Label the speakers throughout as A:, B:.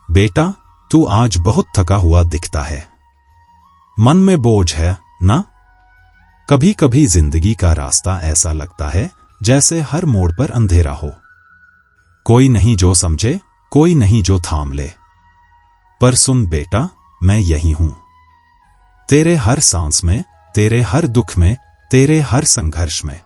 A: बेटा, तू आज बहुत थका हुआ दिखता है। मन में बोझ है ना? कभी कभी जिंदगी का रास्ता ऐसा लगता है जैसे हर मोड़ पर अंधेरा हो। कोई नहीं जो समझे, कोई नहीं जो थाम ले। पर सुन बेटा, मैं यही हूं। तेरे हर सांस में, तेरे हर दुख में, तेरे हर संघर्ष में।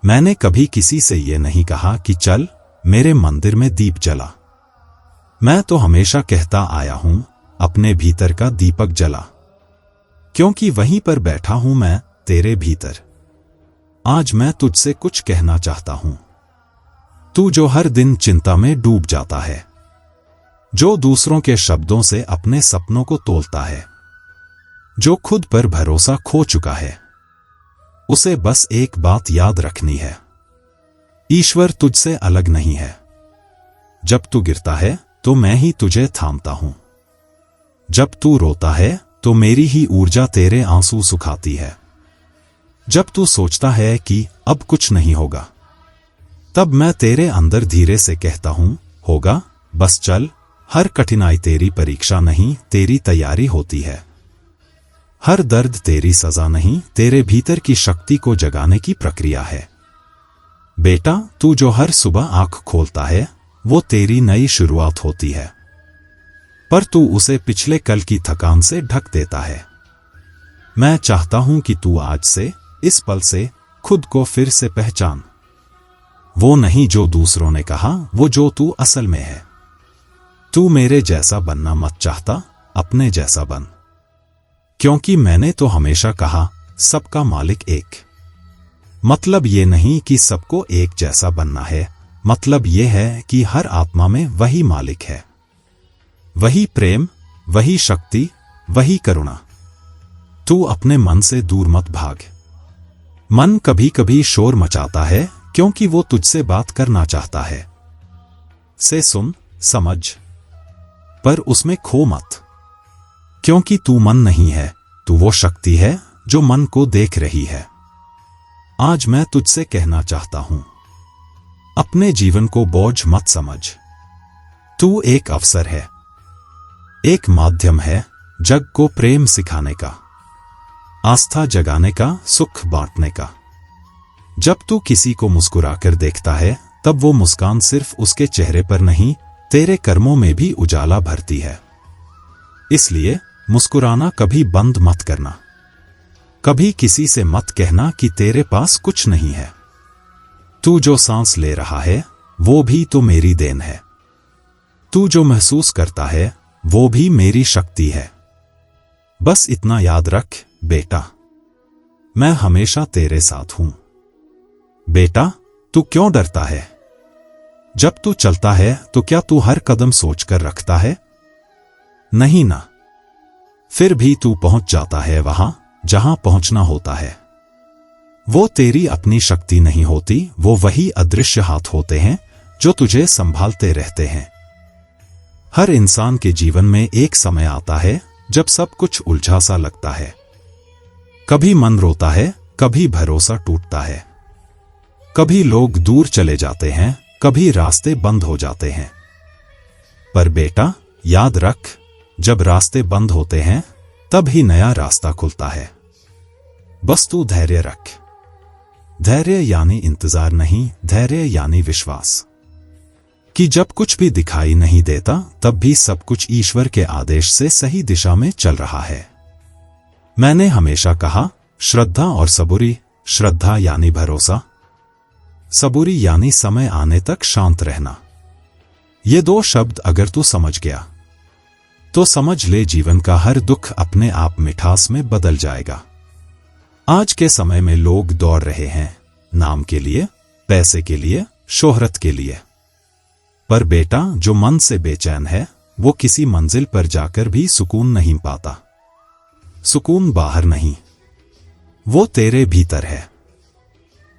A: मैंने कभी किसी से ये नहीं कहा कि चल मेरे मंदिर में दीप जला। मैं तो हमेशा कहता आया हूं, अपने भीतर का दीपक जला, क्योंकि वहीं पर बैठा हूं मैं तेरे भीतर। आज मैं तुझसे कुछ कहना चाहता हूं। तू जो हर दिन चिंता में डूब जाता है, जो दूसरों के शब्दों से अपने सपनों को तोलता है, जो खुद पर भरोसा खो चुका है, उसे बस एक बात याद रखनी है, ईश्वर तुझसे अलग नहीं है। जब तू गिरता है तो मैं ही तुझे थामता हूं। जब तू रोता है तो मेरी ही ऊर्जा तेरे आंसू सुखाती है। जब तू सोचता है कि अब कुछ नहीं होगा, तब मैं तेरे अंदर धीरे से कहता हूं, होगा, बस चल। हर कठिनाई तेरी परीक्षा नहीं, तेरी तैयारी होती है। हर दर्द तेरी सजा नहीं, तेरे भीतर की शक्ति को जगाने की प्रक्रिया है। बेटा, तू जो हर सुबह आंख खोलता है वो तेरी नई शुरुआत होती है, पर तू उसे पिछले कल की थकान से ढक देता है। मैं चाहता हूं कि तू आज से, इस पल से खुद को फिर से पहचान। वो नहीं जो दूसरों ने कहा, वो जो तू असल में है। तू मेरे जैसा बनना मत चाहता, अपने जैसा बन। क्योंकि मैंने तो हमेशा कहा, सबका मालिक एक। मतलब ये नहीं कि सबको एक जैसा बनना है, मतलब ये है कि हर आत्मा में वही मालिक है, वही प्रेम, वही शक्ति, वही करुणा। तू अपने मन से दूर मत भाग। मन कभी कभी शोर मचाता है क्योंकि वो तुझसे बात करना चाहता है। से सुन, समझ, पर उसमें खो मत, क्योंकि तू मन नहीं है, तू वो शक्ति है जो मन को देख रही है। आज मैं तुझसे कहना चाहता हूं, अपने जीवन को बोझ मत समझ। तू एक अवसर है, एक माध्यम है जग को प्रेम सिखाने का, आस्था जगाने का, सुख बांटने का। जब तू किसी को मुस्कुराकर देखता है, तब वो मुस्कान सिर्फ उसके चेहरे पर नहीं, तेरे कर्मों में भी उजाला भरती है। इसलिए मुस्कुराना कभी बंद मत करना। कभी किसी से मत कहना कि तेरे पास कुछ नहीं है। तू जो सांस ले रहा है वो भी तो मेरी देन है। तू जो महसूस करता है वो भी मेरी शक्ति है। बस इतना याद रख बेटा, मैं हमेशा तेरे साथ हूं। बेटा, तू क्यों डरता है? जब तू चलता है तो क्या तू हर कदम सोचकर रखता है? नहीं ना। फिर भी तू पहुंच जाता है वहां जहां पहुंचना होता है। वो तेरी अपनी शक्ति नहीं होती, वो वही अदृश्य हाथ होते हैं जो तुझे संभालते रहते हैं। हर इंसान के जीवन में एक समय आता है जब सब कुछ उलझा सा लगता है। कभी मन रोता है, कभी भरोसा टूटता है, कभी लोग दूर चले जाते हैं, कभी रास्ते बंद हो जाते हैं। पर बेटा, याद रख, जब रास्ते बंद होते हैं तब ही नया रास्ता खुलता है। बस तू धैर्य रख। धैर्य यानी इंतजार नहीं, धैर्य यानी विश्वास कि जब कुछ भी दिखाई नहीं देता तब भी सब कुछ ईश्वर के आदेश से सही दिशा में चल रहा है। मैंने हमेशा कहा, श्रद्धा और सबूरी। श्रद्धा यानी भरोसा, सबूरी यानी समय आने तक शांत रहना। ये दो शब्द अगर तू समझ गया तो समझ ले जीवन का हर दुख अपने आप मिठास में बदल जाएगा। आज के समय में लोग दौड़ रहे हैं नाम के लिए, पैसे के लिए, शोहरत के लिए। पर बेटा, जो मन से बेचैन है वो किसी मंजिल पर जाकर भी सुकून नहीं पाता। सुकून बाहर नहीं, वो तेरे भीतर है।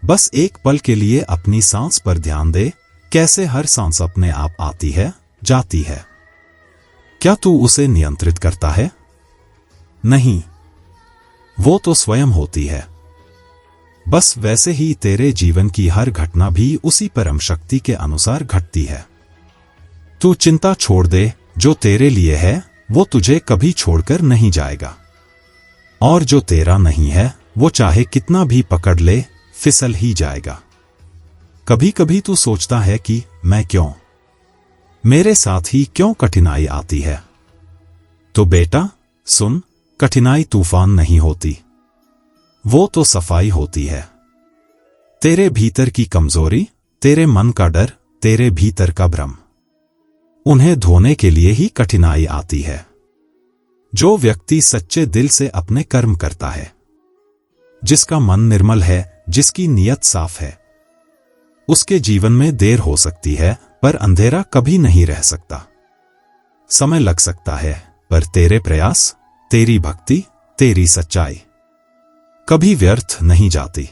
A: बस एक पल के लिए अपनी सांस पर ध्यान दे, कैसे हर सांस अपने आप आती है, जाती है। क्या तू उसे नियंत्रित करता है? नहीं, वो तो स्वयं होती है। बस वैसे ही तेरे जीवन की हर घटना भी उसी परम शक्ति के अनुसार घटती है। तू चिंता छोड़ दे, जो तेरे लिए है वो तुझे कभी छोड़कर नहीं जाएगा, और जो तेरा नहीं है वो चाहे कितना भी पकड़ ले फिसल ही जाएगा। कभी कभी तू सोचता है कि मैं क्यों, मेरे साथ ही क्यों कठिनाई आती है। तो बेटा सुन, कठिनाई तूफान नहीं होती, वो तो सफाई होती है। तेरे भीतर की कमजोरी, तेरे मन का डर, तेरे भीतर का भ्रम, उन्हें धोने के लिए ही कठिनाई आती है। जो व्यक्ति सच्चे दिल से अपने कर्म करता है, जिसका मन निर्मल है, जिसकी नीयत साफ है, उसके जीवन में देर हो सकती है पर अंधेरा कभी नहीं रह सकता। समय लग सकता है पर तेरे प्रयास, तेरी भक्ति, तेरी सच्चाई कभी व्यर्थ नहीं जाती।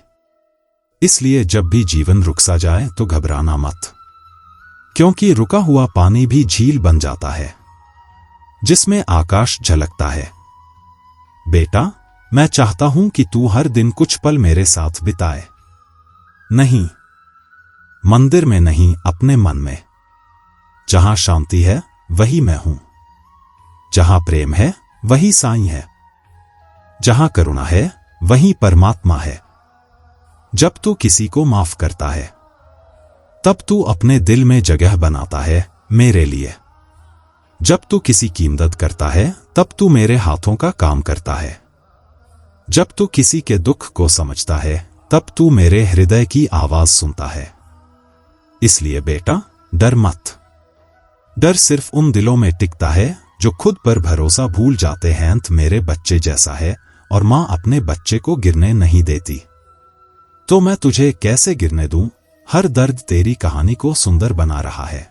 A: इसलिए जब भी जीवन रुक सा जाए तो घबराना मत, क्योंकि रुका हुआ पानी भी झील बन जाता है जिसमें आकाश झलकता है। बेटा, मैं चाहता हूं कि तू हर दिन कुछ पल मेरे साथ बिताए। नहीं, मंदिर में नहीं, अपने मन में। जहां शांति है वही मैं हूं, जहां प्रेम है वही साईं है, जहां करुणा है वही परमात्मा है। जब तू किसी को माफ करता है तब तू अपने दिल में जगह बनाता है मेरे लिए। जब तू किसी की मदद करता है तब तू मेरे हाथों का काम करता है। जब तू किसी के दुख को समझता है तब तू मेरे हृदय की आवाज सुनता है। इसलिए बेटा डर मत। डर सिर्फ उन दिलों में टिकता है जो खुद पर भरोसा भूल जाते हैं। अंत मेरे बच्चे जैसा है और मां अपने बच्चे को गिरने नहीं देती, तो मैं तुझे कैसे गिरने दूं। हर दर्द तेरी कहानी को सुंदर बना रहा है,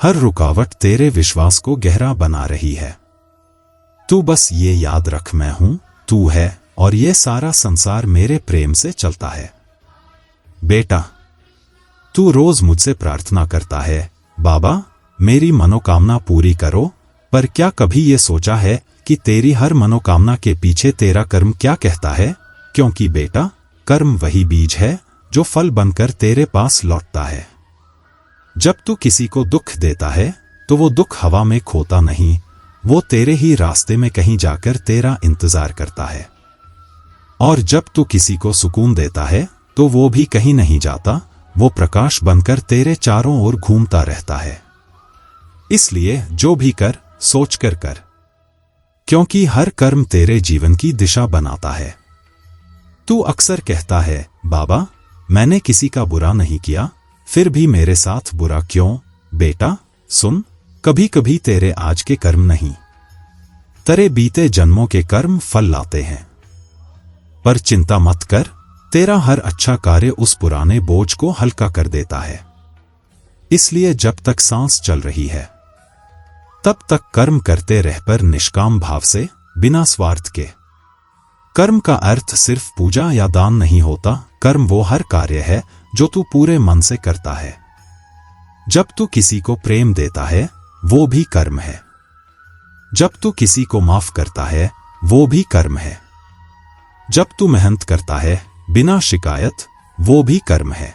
A: हर रुकावट तेरे विश्वास को गहरा बना रही है। तू बस ये याद रख, मैं हूं, तू है, और ये सारा संसार मेरे प्रेम से चलता है। बेटा, तू रोज मुझसे प्रार्थना करता है, बाबा मेरी मनोकामना पूरी करो, पर क्या कभी ये सोचा है कि तेरी हर मनोकामना के पीछे तेरा कर्म क्या कहता है। क्योंकि बेटा, कर्म वही बीज है जो फल बनकर तेरे पास लौटता है। जब तू किसी को दुख देता है तो वो दुख हवा में खोता नहीं, वो तेरे ही रास्ते में कहीं जाकर तेरा इंतजार करता है। और जब तू किसी को सुकून देता है तो वो भी कहीं नहीं जाता, वो प्रकाश बनकर तेरे चारों ओर घूमता रहता है। इसलिए जो भी कर सोच कर कर, क्योंकि हर कर्म तेरे जीवन की दिशा बनाता है। तू अक्सर कहता है, बाबा मैंने किसी का बुरा नहीं किया, फिर भी मेरे साथ बुरा क्यों। बेटा सुन, कभी कभी तेरे आज के कर्म नहीं, तेरे बीते जन्मों के कर्म फल लाते हैं। पर चिंता मत कर, तेरा हर अच्छा कार्य उस पुराने बोझ को हल्का कर देता है। इसलिए जब तक सांस चल रही है तब तक कर्म करते रह, पर निष्काम भाव से, बिना स्वार्थ के। कर्म का अर्थ सिर्फ पूजा या दान नहीं होता, कर्म वो हर कार्य है जो तू पूरे मन से करता है। जब तू किसी को प्रेम देता है वो भी कर्म है, जब तू किसी को माफ करता है वो भी कर्म है, जब तू मेहनत करता है बिना शिकायत वो भी कर्म है।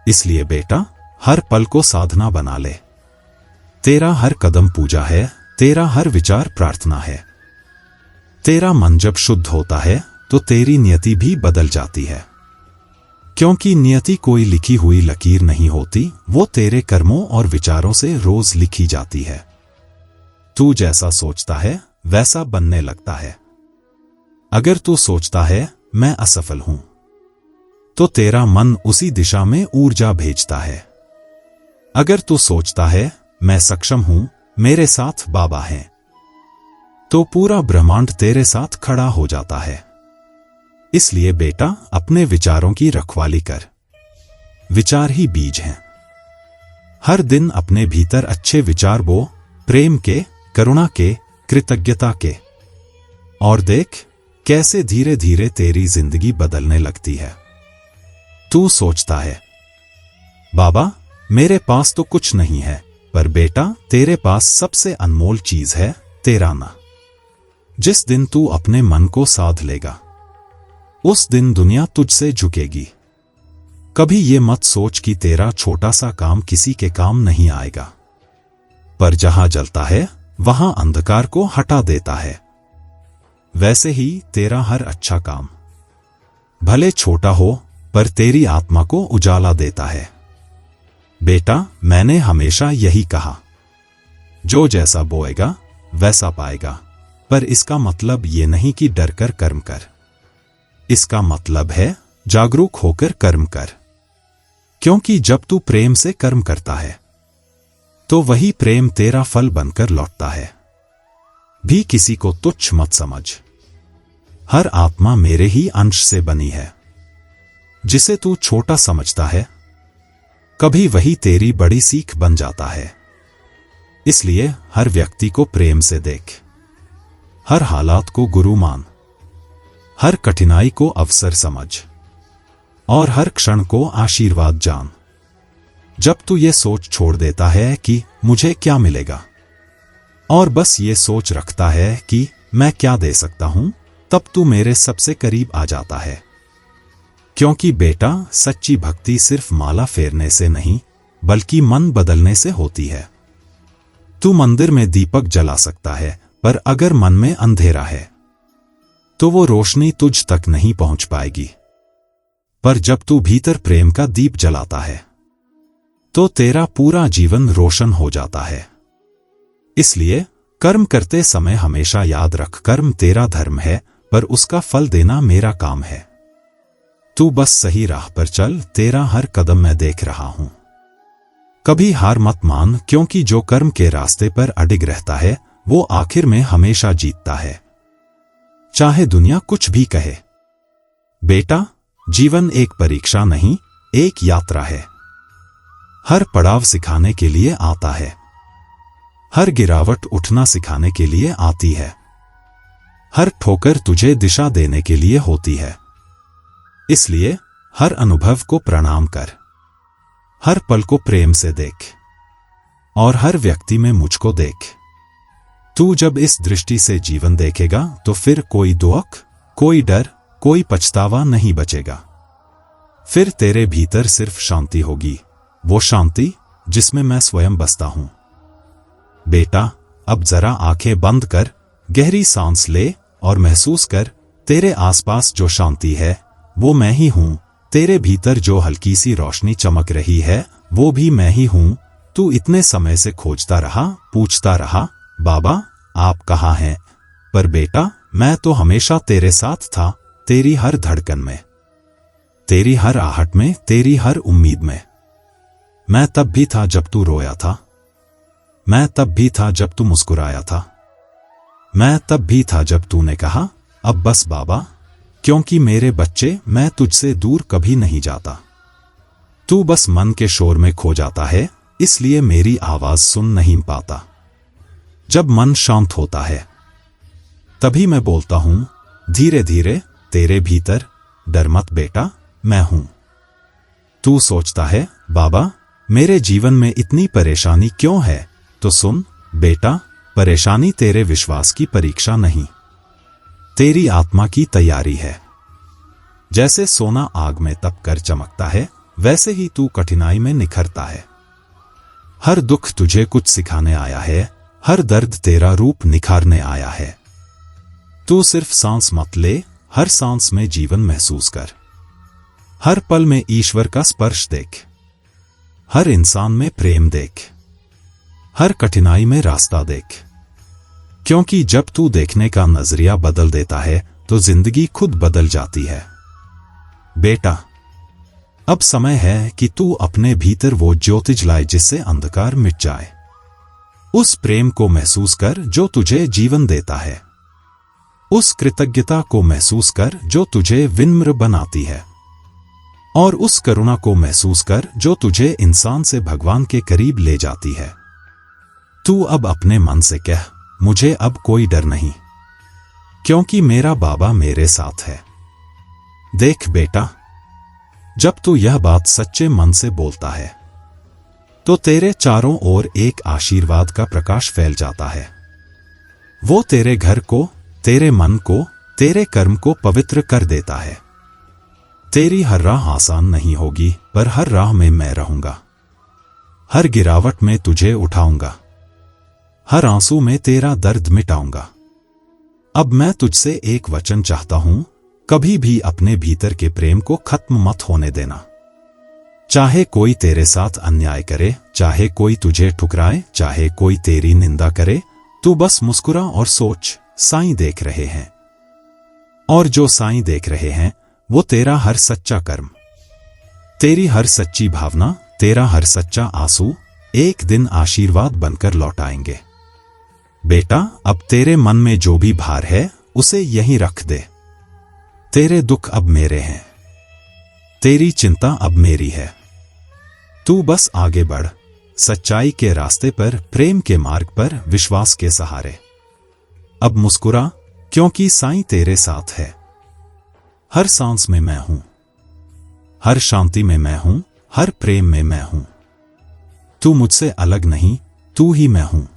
A: इसलिए बेटा, हर पल को साधना बना ले। तेरा हर कदम पूजा है, तेरा हर विचार प्रार्थना है। तेरा मन जब शुद्ध होता है तो तेरी नियति भी बदल जाती है, क्योंकि नियति कोई लिखी हुई लकीर नहीं होती, वो तेरे कर्मों और विचारों से रोज लिखी जाती है। तू जैसा सोचता है वैसा बनने लगता है। अगर तू सोचता है मैं असफल हूं, तो तेरा मन उसी दिशा में ऊर्जा भेजता है। अगर तू सोचता है मैं सक्षम हूं, मेरे साथ बाबा हैं, तो पूरा ब्रह्मांड तेरे साथ खड़ा हो जाता है। इसलिए बेटा, अपने विचारों की रखवाली कर। विचार ही बीज हैं। हर दिन अपने भीतर अच्छे विचार बो, प्रेम के, करुणा के, कृतज्ञता के, और देख कैसे धीरे धीरे तेरी जिंदगी बदलने लगती है। तू सोचता है, बाबा मेरे पास तो कुछ नहीं है, पर बेटा तेरे पास सबसे अनमोल चीज है, तेरा ना। जिस दिन तू अपने मन को साध लेगा उस दिन दुनिया तुझसे झुकेगी। कभी ये मत सोच कि तेरा छोटा सा काम किसी के काम नहीं आएगा। पर जहां जलता है वहां अंधकार को हटा देता है। वैसे ही तेरा हर अच्छा काम, भले छोटा हो, पर तेरी आत्मा को उजाला देता है। बेटा, मैंने हमेशा यही कहा, जो जैसा बोएगा वैसा पाएगा। पर इसका मतलब ये नहीं कि डर कर कर्म कर। इसका मतलब है जागरूक होकर कर्म कर। क्योंकि जब तू प्रेम से कर्म करता है तो वही प्रेम तेरा फल बनकर लौटता है। भी किसी को तुच्छ मत समझ। हर आत्मा मेरे ही अंश से बनी है। जिसे तू छोटा समझता है, कभी वही तेरी बड़ी सीख बन जाता है। इसलिए हर व्यक्ति को प्रेम से देख, हर हालात को गुरु मान, हर कठिनाई को अवसर समझ और हर क्षण को आशीर्वाद जान। जब तू ये सोच छोड़ देता है कि मुझे क्या मिलेगा और बस ये सोच रखता है कि मैं क्या दे सकता हूं, तब तू मेरे सबसे करीब आ जाता है। क्योंकि बेटा, सच्ची भक्ति सिर्फ माला फेरने से नहीं, बल्कि मन बदलने से होती है। तू मंदिर में दीपक जला सकता है, पर अगर मन में अंधेरा है तो वो रोशनी तुझ तक नहीं पहुंच पाएगी। पर जब तू भीतर प्रेम का दीप जलाता है तो तेरा पूरा जीवन रोशन हो जाता है। इसलिए कर्म करते समय हमेशा याद रख, कर्म तेरा धर्म है, पर उसका फल देना मेरा काम है। तू बस सही राह पर चल, तेरा हर कदम मैं देख रहा हूं। कभी हार मत मान, क्योंकि जो कर्म के रास्ते पर अडिग रहता है वो आखिर में हमेशा जीतता है, चाहे दुनिया कुछ भी कहे। बेटा, जीवन एक परीक्षा नहीं, एक यात्रा है। हर पड़ाव सिखाने के लिए आता है, हर गिरावट उठना सिखाने के लिए आती है, हर ठोकर तुझे दिशा देने के लिए होती है। इसलिए हर अनुभव को प्रणाम कर, हर पल को प्रेम से देख और हर व्यक्ति में मुझको देख। तू जब इस दृष्टि से जीवन देखेगा तो फिर कोई दुख, कोई डर, कोई पछतावा नहीं बचेगा। फिर तेरे भीतर सिर्फ शांति होगी, वो शांति जिसमें मैं स्वयं बसता हूं। बेटा, अब जरा आंखें बंद कर, गहरी सांस ले और महसूस कर, तेरे आसपास जो शांति है वो मैं ही हूं। तेरे भीतर जो हल्की सी रोशनी चमक रही है वो भी मैं ही हूं। तू इतने समय से खोजता रहा, पूछता रहा, बाबा आप कहाँ हैं? पर बेटा, मैं तो हमेशा तेरे साथ था, तेरी हर धड़कन में, तेरी हर आहट में, तेरी हर उम्मीद में। मैं तब भी था जब तू रोया था, मैं तब भी था जब तू मुस्कुराया था, मैं तब भी था जब तूने कहा अब बस बाबा, क्योंकि मेरे बच्चे, मैं तुझसे दूर कभी नहीं जाता। तू बस मन के शोर में खो जाता है, इसलिए मेरी आवाज सुन नहीं पाता। जब मन शांत होता है तभी मैं बोलता हूं धीरे धीरे तेरे भीतर, डर मत बेटा, मैं हूं। तू सोचता है बाबा मेरे जीवन में इतनी परेशानी क्यों है? तो सुन बेटा, परेशानी तेरे विश्वास की परीक्षा नहीं, तेरी आत्मा की तैयारी है। जैसे सोना आग में तप कर चमकता है, वैसे ही तू कठिनाई में निखरता है। हर दुख तुझे कुछ सिखाने आया है, हर दर्द तेरा रूप निखारने आया है। तू सिर्फ सांस मत ले, हर सांस में जीवन महसूस कर, हर पल में ईश्वर का स्पर्श देख, हर इंसान में प्रेम देख, हर कठिनाई में रास्ता देख। क्योंकि जब तू देखने का नजरिया बदल देता है तो जिंदगी खुद बदल जाती है। बेटा, अब समय है कि तू अपने भीतर वो ज्योति जलाए जिससे अंधकार मिट जाए। उस प्रेम को महसूस कर जो तुझे जीवन देता है, उस कृतज्ञता को महसूस कर जो तुझे विनम्र बनाती है, और उस करुणा को महसूस कर जो तुझे इंसान से भगवान के करीब ले जाती है। तू अब अपने मन से कह, मुझे अब कोई डर नहीं, क्योंकि मेरा बाबा मेरे साथ है। देख बेटा, जब तू यह बात सच्चे मन से बोलता है तो तेरे चारों ओर एक आशीर्वाद का प्रकाश फैल जाता है। वो तेरे घर को, तेरे मन को, तेरे कर्म को पवित्र कर देता है। तेरी हर राह आसान नहीं होगी, पर हर राह में मैं रहूंगा, हर गिरावट में तुझे उठाऊंगा, हर आंसू में तेरा दर्द मिटाऊंगा। अब मैं तुझसे एक वचन चाहता हूं, कभी भी अपने भीतर के प्रेम को खत्म मत होने देना। चाहे कोई तेरे साथ अन्याय करे, चाहे कोई तुझे ठुकराए, चाहे कोई तेरी निंदा करे, तू बस मुस्कुरा और सोच, साईं देख रहे हैं। और जो साईं देख रहे हैं, वो तेरा हर सच्चा कर्म, तेरी हर सच्ची भावना, तेरा हर सच्चा आंसू एक दिन आशीर्वाद बनकर लौट आएंगे। बेटा, अब तेरे मन में जो भी भार है, उसे यहीं रख दे। तेरे दुख अब मेरे हैं, तेरी चिंता अब मेरी है। तू बस आगे बढ़, सच्चाई के रास्ते पर, प्रेम के मार्ग पर, विश्वास के सहारे। अब मुस्कुरा, क्योंकि साईं तेरे साथ है। हर सांस में मैं हूं, हर शांति में मैं हूं, हर प्रेम में मैं हूं। तू मुझसे अलग नहीं, तू ही मैं हूं।